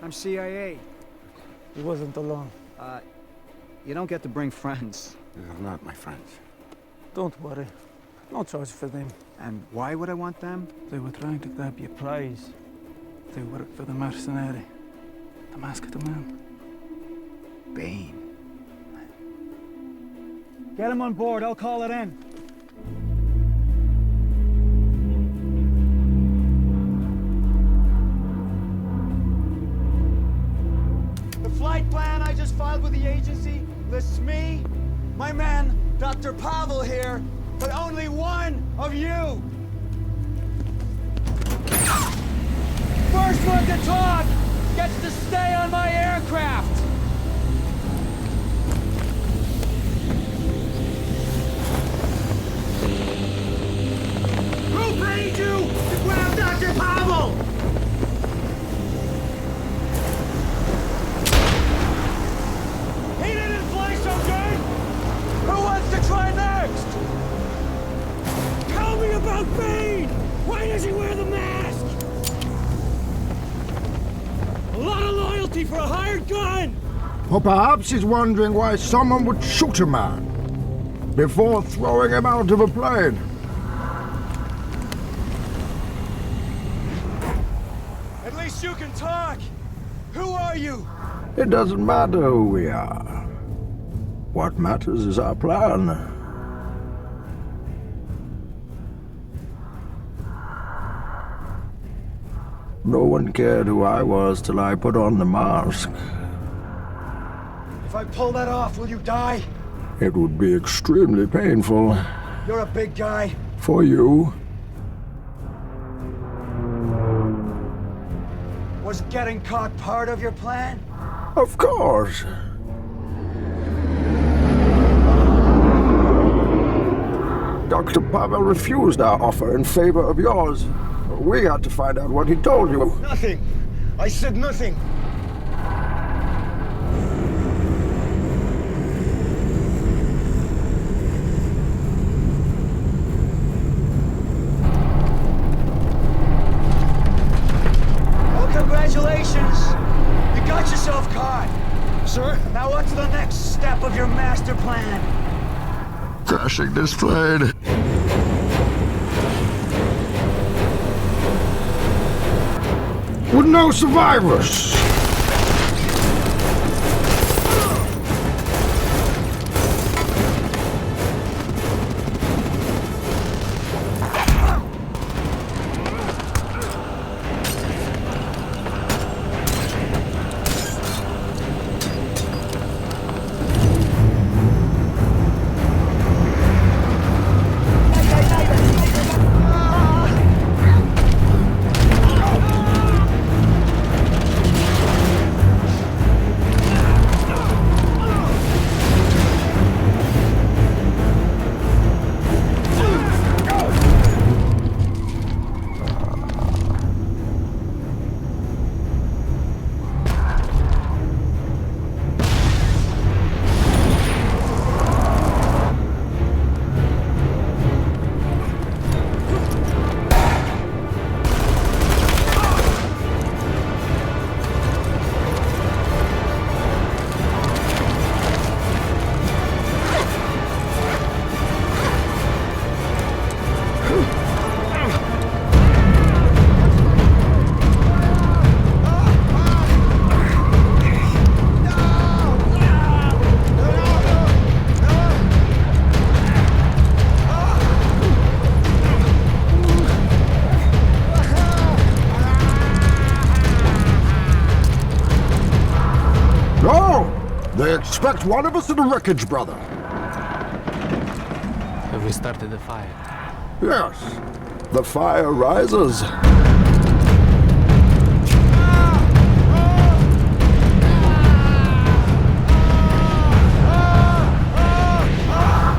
I'm CIA. He wasn't alone. You don't get to bring friends. They're not my friends. Don't worry. No choice for them. And why would I want them? They were trying to grab your prize. They work for the mercenary. The masked man. Bane. Get him on board, I'll call it in. The flight plan I just filed with the agency lists me, my man, Dr. Pavel here, but only one of you! First one to talk gets to stay on my aircraft! Who paid you to grab Dr. Pavel? He didn't fly so good! Who wants to try next? Tell me about Bane! Why does he wear the mask? A lot of loyalty for a hired gun! Or perhaps he's wondering why someone would shoot a man before throwing him out of a plane. At least you can talk! Who are you? It doesn't matter who we are. What matters is our plan. No one cared who I was till I put on the mask. If I pull that off, will you die? It would be extremely painful. You're a big guy. For you. Was getting caught part of your plan? Of course. Dr. Pavel refused our offer in favor of yours. We had to find out what he told you. Nothing. I said nothing. Well, congratulations. You got yourself caught. Sir? Now what's the next step of your master plan? Crashing this plane. With no survivors. They expect one of us in the wreckage, brother. Have we started the fire? Yes. The fire rises.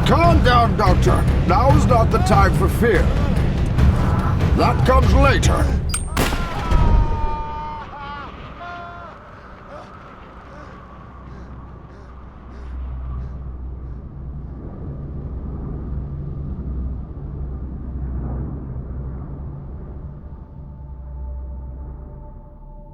Calm down, Doctor. Now is not the time for fear. That comes later.